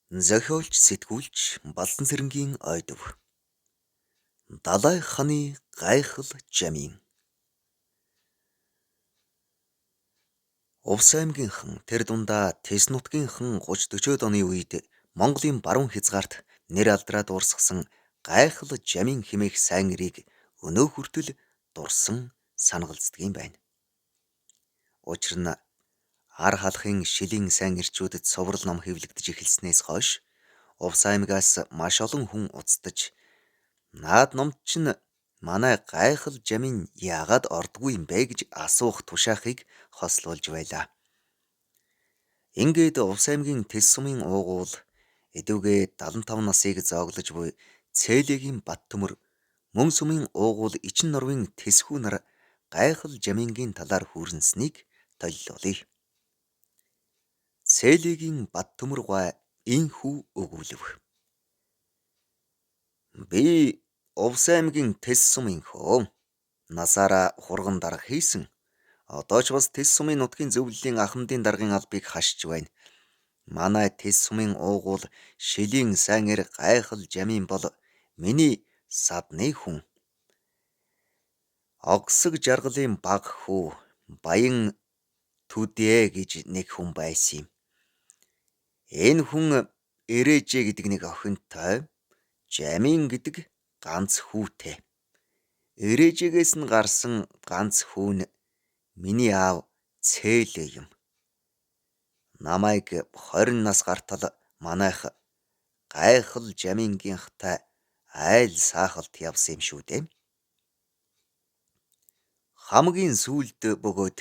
Зохиолч сэтгүүлч Балдан цэрэнгийн ойдов. Далай ханы гайхал жамин. Увс аймгийнхан тэр дундаа Тэс нутгийнхан 30-40 оны үед Монголын баруун хязгаарт нэр алдраа дуурсгасан гайхал жамин хэмээх сайн нэрийг өнөө хүртэл дурсан санагалздаг юм байна. Учир нь ар халахын шилийн сайн ирчүүдэд соврал ном хэвлэгдэж эхэлснээс хойш Увс аймгаас маш олон хүн уцтаж наад номд чинь манай гайхал жамин яагаад ордгүй юм бэ гэж асуух тушаахыг хослуулж байлаа. Ингээд Увс аймгийн Тэс сумын уугуул эдүгээ 75 насыг зооглож буй Цээлигийн бат төмөр мөн сумын уугуул Ичин норвын тэсхүү нар гайхал жамингийн талаар хүрнсэнийг толилуулъя. Цээлигийн бат төмөр гуай инхүү өгүүлв. Би Увс аймгийн Тэс сумын хөө. Насаараа хурган дарга хийсэн. Одоо ч бас Тэс сумын нутгийн зөвлөлийн ахмадын даргын албыг хашиж байна. Манай Тэс сумын уугуул шилийн сайнэр гайхал жамин бол миний садны хүн. Огсог жаргалын баг хүү баян Түдээ гэж нэг хүн байсан юм. Энэ хүн Ирээжээ гэдэг нэг охинтой, Жамин гэдэг ганц хүүтэй. Ирээжээс нь гарсан ганц хүү нь миний аав Цээлээ юм. Намайг 20 нас гартал манайх гайхал жамингийнхтай айл саахалт явсан юм шүү дээ. Хамгийн сүүлд бөгөөд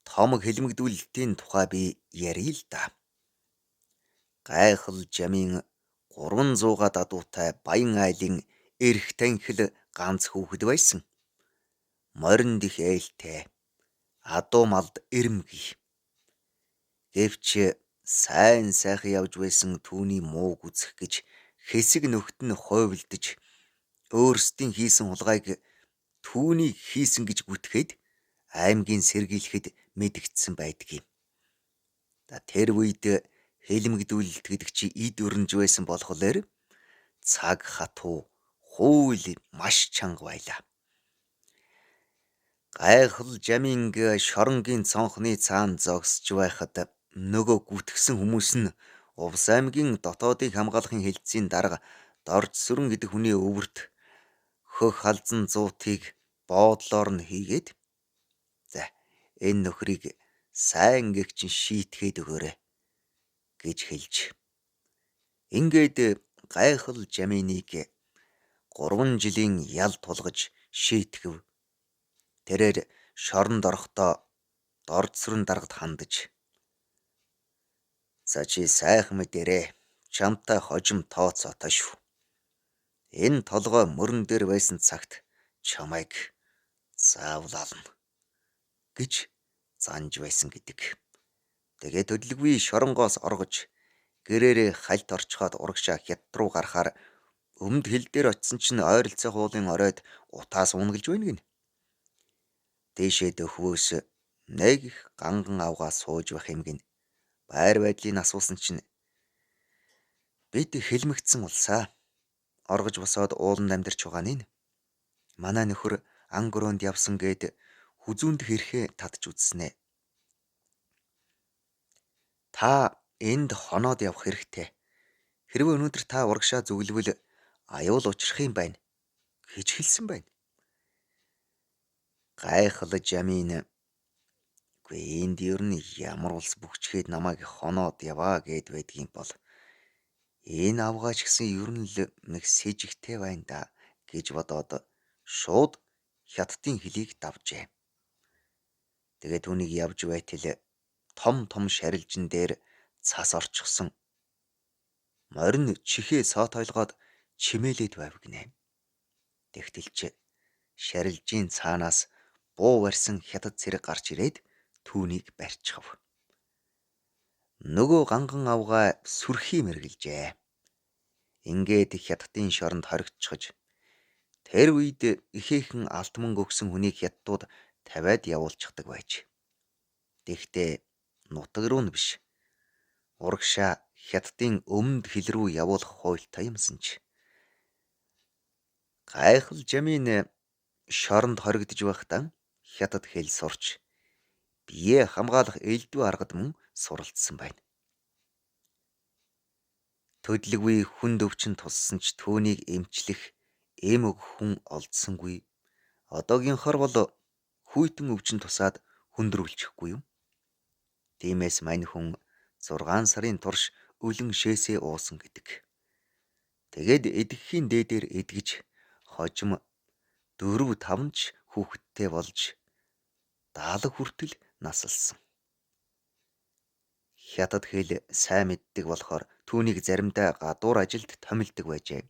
том хэлмэгдүүлэлтийн тухай би ярил л да. Гайхал жамин 300 дадуутай баян айлын эрх танхил ганц хүүхэд байсан. Морин дэх ээлтэй, адуу малд эрэмгий. Гэвч сайн сайхан явж байсан түүний мууг үзэх гэж хэсэг нөхд нь хойволдож өөрсдийн хийсэн хулгайг түүнийг хийсэн гэж гүтгэхэд аймгийн сэргийлэхэд мэдгдсэн байдаг юм. Тэр үед хэлмэгдүүлэлт гэдэг чи эд өрнж байсан болохоор цаг хатуу хууль маш чанга байлаа. Гайхал жаминг шоронгийн цонхны цаана зогсож байхад нөгөө гүтгсэн хүмүүс нь Увс аймгийн дотоодыг хамгаалахын хэлтсийн дарга Дорж сүрэн гэдэг хүний өвөрт хөх халзан зуутыг боодлоор нь хийгээд за энэ нөхрийг сайн гэгчин шийтгээд өгөөрэй гэж хэлж. Ингээд гайхал жаминыг 3 жилийн ял тулгаж шийтгэв. Тэрээр шоронд орохдоо Дорж сүрэн даргад хандаж за чи сайхан мэдэрээ чамтай хожим тооцоотой шүү. Энэ толгой мөрөн дээр байсан цагт чамайг заавал ална гэж занж байсан гэдэг. Тэгээд хөдөлгөний шоронгоос оргож гэрээрээ хальт орчхоод урагшаа хятад руу гарахаар өмд хил дээр очисон чинь ойролцоо хуулын оройд утаас унгалж байна гин. Дээшээ дөхвөөс нэг их ганган авгаа сууж байх юм гин. Байр байдлыг асуусан чинь бид хэлмэгдсэн улсаа оргож босоод ууланд амьдарч байгаа нь. Манай нөхөр ангөрөөнд явсан гээд хүзүүнд хэрхээ татж үзснэ. Та энд хоноод явах хэрэгтэй. Хэрвээ өнөөдөр та урагшаа зүгэлвэл аюул учрах юм байна гэж хэлсэн байна. Гайхал жамин үгүй энд ер нь ямар улс бүгчгээд намайг хоноод яваа гэд байдгийн бол энэ авгаач гэсэн ер нь л нэг сэжигтэй байна да гэж бодоод шууд хятадын хөлийг давжээ. Тэгээд түүнийг явж байтал том шарилжин дээр цас орчихсон. Морин чихээ сотойлгоод чимээлээд байв гинэ. Тэгтэлч шарилжийн цаанаас буу барьсан хятад цэрэг гарч ирээд түүнийг барьчихав. Нөгөө ганган авгаа сүрхий мэргэлжээ. Ингээд хятадын шоронд хоригдчихож тэр үед ихээхэн алт мөнгө өгсөн хүнийг хятадууд тавиад явуулчихдаг байж. Тэгтээ нутаг руу нь биш. Урагшаа Хятадын өмнөд хил рүү явуулах хуультай юмсан ч. Гайхал Жамин шоронд хоригдож байхдаа хятад хэл сурч биеэ хамгаалах элдв аргад мөн суралцсан байна. Төдлөггүй хүнд өвчин туссан ч түүнийг эмчлэх эм өгөх хүн олдсонгүй. Одоогийнхоор бол хүйтэн өвчин тусаад хүндрүүлчихгүй юу? Тиймээс мань хүн 6 сарын турш өлөн шээсээ уусан гэдэг. Тэгээд эдгэхийн дээдээр эдгэж хожим 4-5 ч хүүхэдтэй болж даалга хүртэл насалсан. Хятад хэл сайн мэддэг болохоор түүнийг заримдаа гадуур ажилд томилдог байжээ.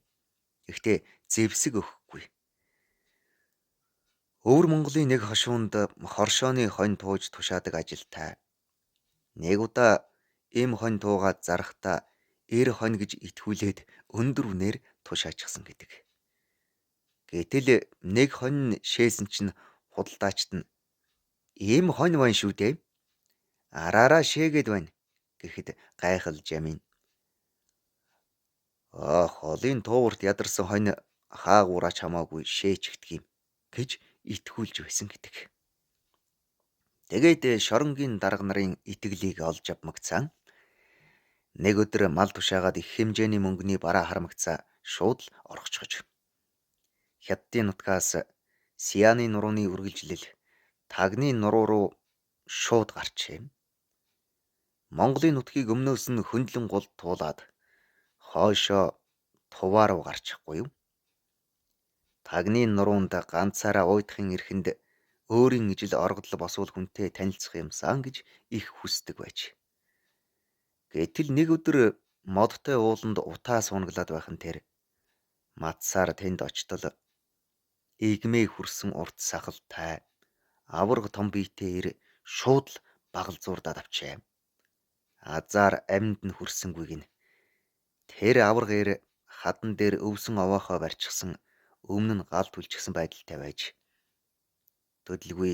Гэхдээ зэвсэг өгөхгүй. Өвөр Монголын нэг хошуунд хоршооны хонь тууж тушаадаг ажилтай. Нэг удаа эм хонь туугаад зарахтаа эр хонь гэж итгүүлээд өндөр үнээр тушаачихсан гэдэг. Гэтэл нэг хонь шээсэн чинь худалдаачт нь эм хонь байна шүү дээ. Араараа шээгээд байна гэхэд гайхал Жамин холын тууварт ядарсан хонь хаагуураач хамаагүй шээчихдэг юм гэж итгүүлж байсан гэдэг. Тэгээд шоронгийн дарга нарын итгэлийг олж авмагцсан. Нэг өдөр мал тушаагаад их хэмжээний мөнгөний бараа харамгцаа шууд л орхичгож. Хятадын нутгаас Сианы нурууны үргэлжлэл Тагны нуруу руу шууд гарчээ. Монголын нутгийг өмнөөс нь хөндлөн гол туулаад хойшоо Туваа руу гарчихгүй юу? Тагны нуруунд ганцаараа уйдахын эрхэнд өөрийн ижил оргодол босвол хүнтэй танилцах юмсан гэж их хүсдэг байж. Гэтэл нэг өдөр модтой ууланд утаа сунгалаад байхын тэр матсаар тэнд очтол игмээ хүрсэн урт сахалтай аварга том биетэй ир шууд л багалзуурдаад авчээ. Азар амьд нь хүрсэнгүйг нь тэр аварга ир хадан дээр өвсөн овоохоо барьчихсан өмнө нь гал түлчихсэн байдалтай байж. Төдлгүй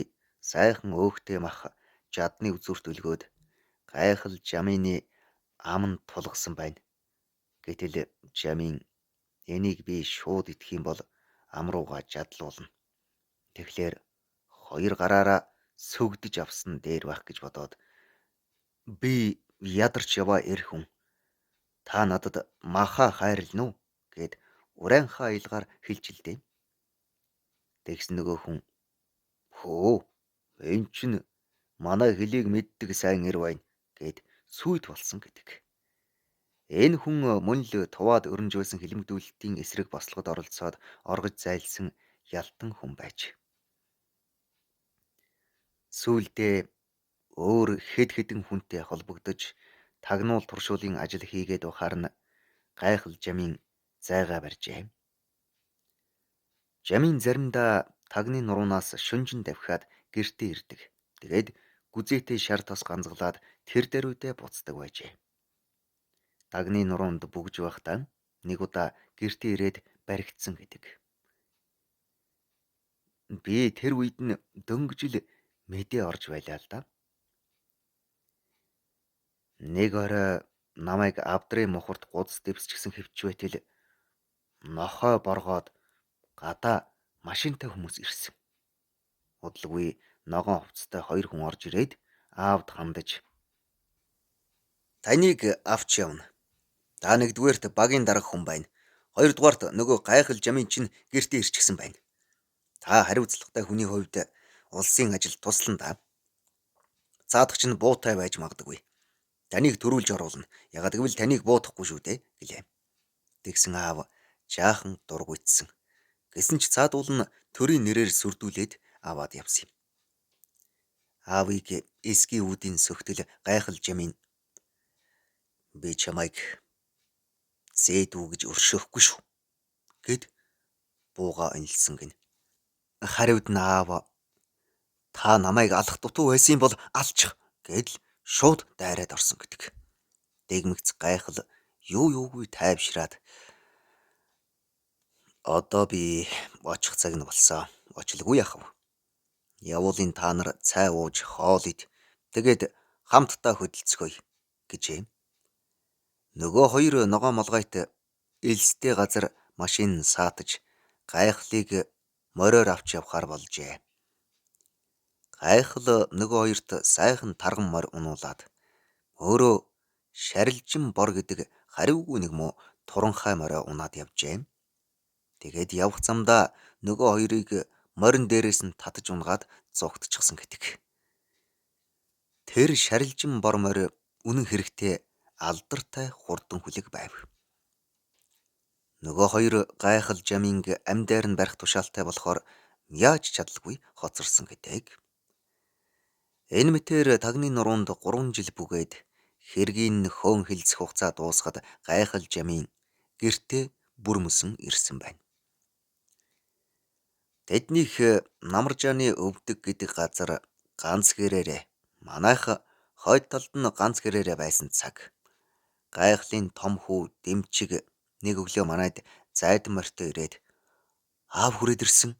сайхан өөхтэй мах жадны үзүүрт өлгөөд гайхал Жамины аманд тулгсан байна. Гэтэл Жамин энийг би шууд идэх юм бол ам руугаа жадлуулна. Тэгэхээр 2 гараараа сөгдөж авсан дээр байх гэж бодоод би ядарч яваа эр хүн та надад маха хайрлна уу гэд урайнхаа аялгаар хэлжилдээ. Тэгс нөгөө хүн хөө энэ чинь манай хэлийг мэддэг сайн эр байна гэд сүйд болсон гэдэг. Энэ хүн мөн л Туваад өрнж байсан хилмигдүүлэлтийн эсрэг бослогод оролцоод оргож зайлсан ялтан хүн байж. Сүүлдээ өөр хэд хэдэн хүнтэй холбогдож тагнуул туршуулын ажил хийгээд байхаар нь гайхал Жамин зайгаа барьжээ. Жамин заримдаа Тагны нуруунаас шүнжин давхиад гэртээ ирдэг. Тэгээд гүзээтэй шар тос ганцгалаад тэр даруйдаа буцдаг байжээ. Тагны нуруунд бүгж байхдаа нэг удаа гэртээ ирээд баригдсан гэдэг. Би тэр үед нь дөнгөжл мэдээ орж байлаа л да. Нэг орой намайг авдрын мухарт гудас дэвсчихсэн хэвч байтал нохой боргоод гадаа машинтай хүмүүс ирсэн. Удалгүй ногоон хувцастай 2 хүн орж ирээд аавд хандаж таныг авч явна. Та нэгдүгээрт багийн дарга хүн байна. Хоёрдугаарт нөгөө гайхал Жамин чинь гэртээ ирчихсэн байна. Та хариуцлагатай хүний хувьд улсын ажил туслана да. Цаадах чинь буутай байж магадгүй. Таныг төрүүлж оруулна. Ягаад гэвэл таныг буутахгүй шүү дээ гэлээ. Тэгсэн аав жаахан дургуйтсан. Гэсэн ч цаадуул нь төрийн нэрээр сүрдүүлээд аваад явсан юм. Аавыг эсгийн үүдийн сөхтөл гайхал Жамин би чамайг зээдүү гэж өршөөхгүй шүү гэд бууга анилсан гин. Хариуд нь аав та намайг алах дутуу байсан бол алчих гэдэл шууд дайраад орсон гэдэг. Дэгмэгц гайхал юу юугүй тайвшраад одоо би очих цаг нь болсон. Очлгүй яхав. Явуулын та нар цай ууж хоол ид. Тэгээд хамтдаа хөдөлцгөөе гэжээ. Нөгөө хоёр ногоо молгойт элстэй газар машин саатаж гайхлыг мориор авч явахаар болжээ. Гайхал нөгөө хоёрт сайхан тарган морь унуулад өөрөө шарилжин бор гэдэг хариугүй нэг муу туранхай морио унаад явжээ. Тэгээд явх замдаа нөгөө хоёрыг морин дээрээс нь татаж унгаад зогтчихсон гэдэг. Тэр шарилжин бор морь үнэн хэрэгтээ алдартай хурдан хүлэг байв. Нөгөө хоёр гайхал жаминг амьдаар нь барих тушаалтай болохоор яаж чадалгүй хоцорсон гэдэг. Энэ мэтээр тагны нуруунд 3 жил бүгээд хэргийн хөөн хилцэх хугацаа дуусгаад гайхал жамин гэртээ бүр мөсөн ирсэн байна. Тэднийх намаржааны өвдөг гэдэг газар ганц гэрээрээ манайх хойд талд нь ганц гэрээрээ байсан цаг гайхлын том хүү дэмчиг нэг өглөө манайд зайдан морьтой ирээд аав хүрээд ирсэн.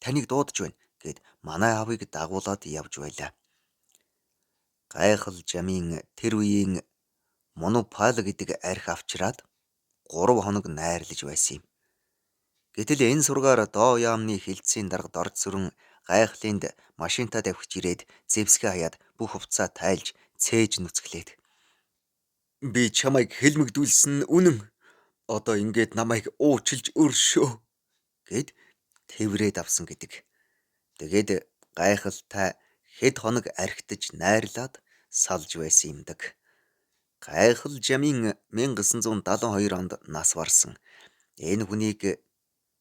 Таныг дуудаж байна гэд манай аавыг дагуулад явж байлаа. Гайхал жамин тэр үеийн монопал гэдэг арх авчираад 3 хоног найрлаж байсан юм. Гэтэл энэ сургаар доо яамны хилцийн дарга дорж сүрэн гайхлынд машинтаа давхиж ирээд зэвсгээ хаяад бүх хувцаа тайлж цээж нүцгэлээд би чамайг хэлмэгдүүлсэн нь үнэн. Одоо ингээд намайг уучлж өршөө гэд тэврээд авсан гэдэг. Тэгээд гайхалтай хэд хоног архитаж найрлаад салж байсан юмдаг. Гайхал жамин 1972 онд нас барсан. Энэ хүнийг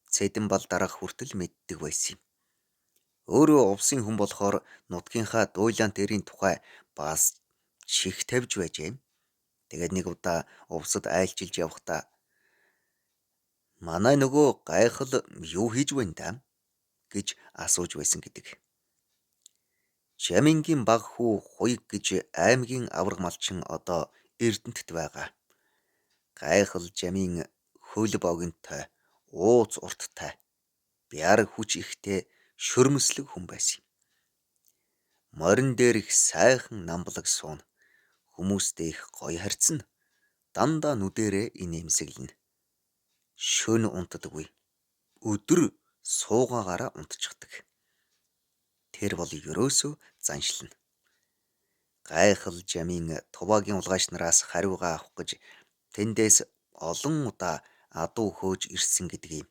Цэдэн бол дараах хүртэл мэддэг байсан юм. Өөрөө увсын хүн болохоор нутгийнхаа дуйлаант эрийн тухай бас чих тавьж байжээ. Тэгээд нэг удаа увсад айлчилж явахдаа манай нөгөө гайхал юу хийж байна даа гэж асууж байсан гэдэг. Жамингийн баг хүү Хуйг гэж аймгийн авраг малчин одоо Эрдэнэт байгаа. Гайхал жамин хөл богинтой, ууц урттай, бяар хүч ихтэй шөрмөслөг хүн байсан. Морин дээр их сайхан намблаг суун. Хүмүүстэй их гоё харьцна. Дандаа нүдэрээ инээмсэглэнэ. Шөнө унтдаггүй. Өдөр суугаагаараа унтчихдаг. Тэр бол ерөөсөө заншлна. Гайхал жамин Туваагийн улгайч нараас хариугаа авах гэж тэндээс олон удаа адуу хөөж ирсэн гэдэг юм.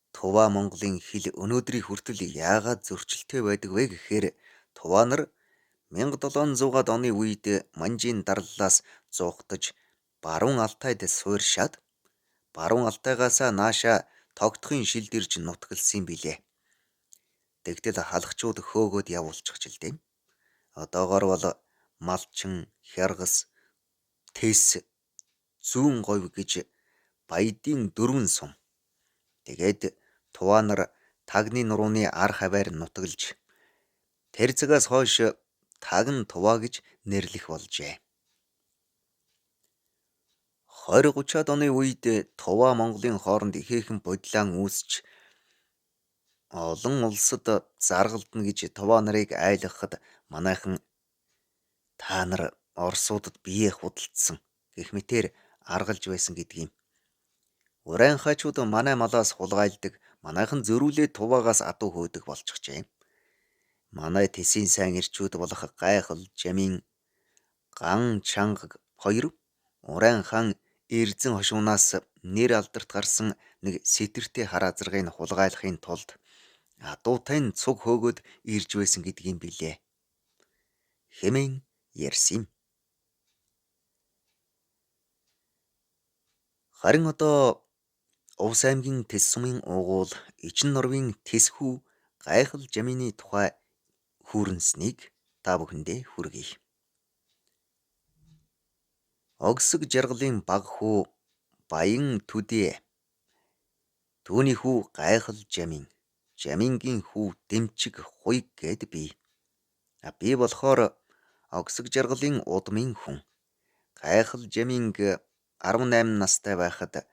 Туваа Монголын хэл өнөөдрийн хүртэл яагаад зөрчилтэй байдаг вэ гэхээр Туваа нар 1700-аад оны үед Манжийн дарлалаас зуухтаж баруун Алтайд суурьшаад баруун Алтайгаасаа нааша тогтхын шилд ирж нутгалсан билээ. Тэгтэл халагчууд хөөгөөд явуулчих ч л дээ. Одоогоор бол Малчин, Хяргас, Тэс, Зүүн говь гэж Баядын 4 сум. Тэгээд Туваа нар Тагны нурууны ар хаваар нутгалж тэр цагаас хойш Тагн Туваа гэж нэрлэх болжээ. 20-30-аад оны үед Туваа Монголын хооронд ихээхэн бодлоон үүсч олон улсад заргалдана гэж Туваа нарыг айлгахад манайхан та нар Оросуудад бие худалдсан гэх мэтээр аргалж байсан гэдэг юм. Урайн хачууд манай малаас хулгайлдаг, манайхан зөрүүлээ Туваагаас адуу хөөдөг болчихжээ. Манай Тэсийн сайн ирчүүд болох Гайхал жамин Ган Чанга хоёр Урайн хаан Эрзэн хошуунаас нэр алдарт гарсан нэг сэтэртэй хар азаргыг хулгайлахын тулд адуутай нь цуг хөөгөөд ирж байсан гэдэг юм билээ. Хэмээн ярьсан юм. Харин одоо Увс аймгийн Тэс сумын уугуул Ичин нурвын Тэс хүү Гайхал жамины тухай хүүрнснийг та бүхэндээ хүргэе. Огсог жаргалын баг хүү Баян Төдий. Түүний хүү Гайхал жамин. Жамингийн хүү Дэмчиг Хуйг гэд бий. Би болохоор Огсог жаргалын удмын хүн. Гайхал жаминг 18 настай байхад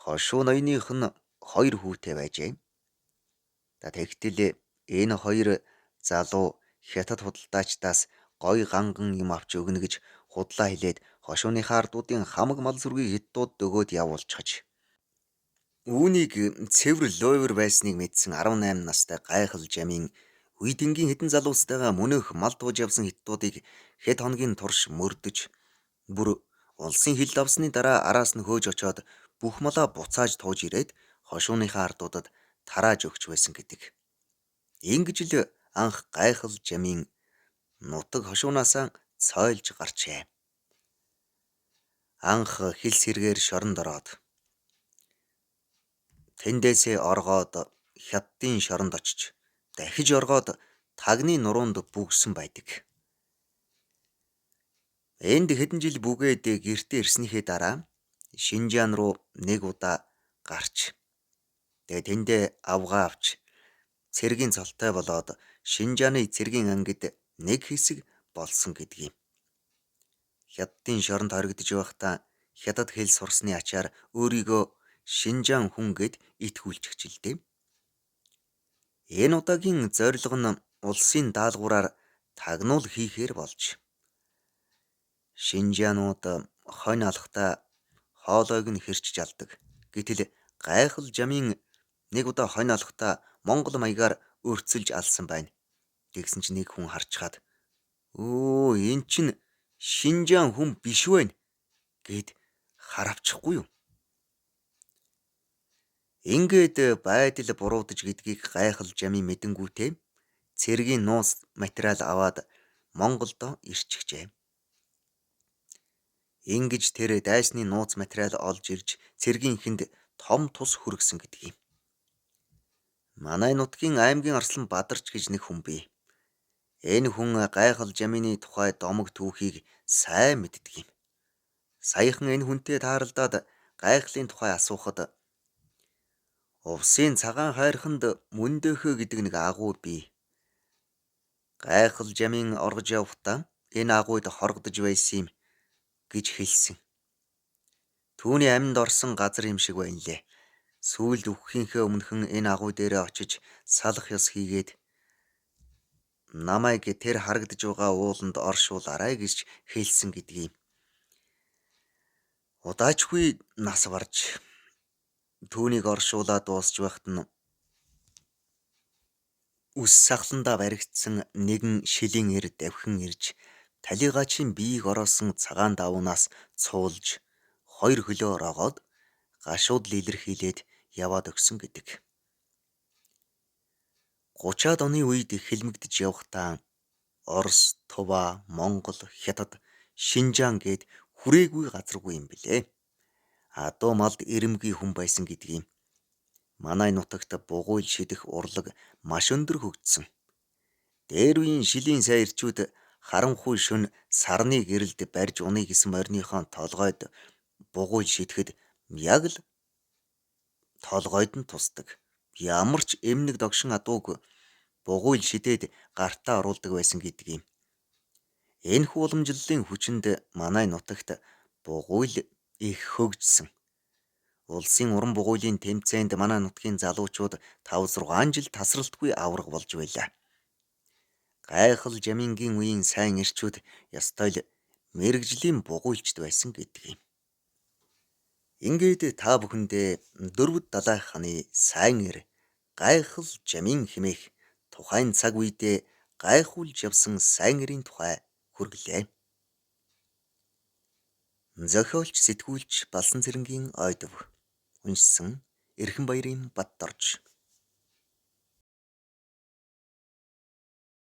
хошуу ноёных нь 2 хүүтэй байжээ. Тэгтэл энэ 2 залуу хятад худалдаачдаас гой ганган юм авч өгнө гэж худлаа хэлээд Хошууныхаа ардуудын хамаг мал сүргийг хятадууд өгөөд явуулж хаж. Үүнийг цэвэр лойвер байсныг мэдсэн 18 настай гайхал жамын үеийнгийн хэдэн залуустайгаа мөнөөх мал тууж явсан хятадуудыг хэд хоногийн турш мөрдөж бүр улсын хил давсны дараа араас нь хөөж очоод бүх малаа буцааж тууж ирээд хошууныхаа ардуудад тарааж өгч байсан гэдэг. Ингэж л анх гайхал жамын нутаг хошуунаасаа цойлж гарчээ. Анх хил сэргээр шоронд ороод тэндээсээ оргоод хятадын шоронд очиж дахиж оргоод тагны нуруунд бүгсэн байдаг. Энд хэдэн жил бүгээд гэртээ ирснийхээ дараа Шинжаан руу нэг удаа гарч тэгээ тэндээ авгаа авч цэргийн цолтой болоод Шинжааны цэргийн ангид нэг хэсэг болсон гэдгийг. Хятадын шоронд хоригдож байхдаа хятад хэл сурсны ачаар өөрийгөө Шинжаан хүн гэд итгүүлчихжээ. Энэ удаагийн зорилго нь улсын даалгавраар тагнуул хийхээр болж. Шинжаанууд хонь алхтаа хоолойг нь хэрч жалдаг. Гэтэл гайхал жамын нэг удаа хонь алхтаа монгол маягаар өрцөлж алсан байна. Тэгсэн чинь нэг хүн харчхаад "Өө, эн чинь Шинжаан хүн биш вэ?" гэд харавчихгүй юу? Ингээд байдал буруудаж гэдгийг гайхал жамын мэдэнгүүтээ цэргийн нууц материал аваад Монголд ирчихжээ. Ингэж тэр дайсны нууц материал олж ирж цэргийн эхэнд том тус хүргэсэн гэдгийг. Манай нутгийн аймгийн Арслан Бадарч гэж нэг хүн бий. Энэ хүн гайхал жамины тухай домог түүхийг сайн мэддэг юм. Саяхан энэ хүнтэй тааралдаад гайхлын тухай асуухад "Увсын цагаан хайрханд мөндөөхөө" гэдэг нэг агуу бий. Гайхал жамын оргож явахдаа энэ агуйд хоргодож байсан юм гэж хэлсэн. Түүний амьд орсон газар юм шиг байна лээ. Сүүлд үххийнхээ өмнөхөн энэ агуй дээрээ очиж салах ёс хийгээд намайг тэр харагдаж байгаа ууланд оршуулаарай гэж хэлсэн гэдгийг. Удаачгүй нас барж түүнийг оршуулаад дуусч байхад нь үс сахландаа баригдсан нэгэн шилийн эр давхин ирж талигаачийн биеийг ороосон цагаан давуунаас цуулж 2 хөлөө рогоод гашууд л илэрхийлээд яваад өгсөн гэдэг. 30-аад оны үед хэлмэгдэж явхдаа Орос, Тува, Монгол, Хятад, Шинжаан гээд хүрээгүй газаргүй юм билээ. Адуу малд ирэмгүй хүн байсан гэдгийг. Манай нутагт бугуйл шидэх урлаг маш өндөр хөгжсөн. Дээр үеийн шилийн сай ирчүүд харанхуй шөнө сарны гэрэлд барьж унъя гэсэн морныхоо толгойд бугуйл шидэхэд яг л толгойд нь тусдаг. Ямар ч эмнэг догшин адууг бугуйл шидээд гартаа оруулдаг байсан гэдгийг. Энэхүү уламжлалын хүчинд манай нутагт бугуйл их хөгжсөн. Улсын уран бугуйлын тэмцээнд манай нутгийн залуучууд 5-6 жил тасралтгүй авраг болж байлаа. Гайхал жамингийн үеийн сайн ирчүүд ёстой л мэргэжлийн бугуйлчд байсан гэдгийг. Ингээд та бүхэндээ дөрвөд далай ханы сайн ир гайхал жамин хэмээх тухайн цаг үедээ гайхуулж явсан сайн ирийн тухай хүргэлээ. Зохиолч, сэтгүүлч Балсан цэрэнгийн Ойдов. Уншсан Эрхэнбаярын Баттарж.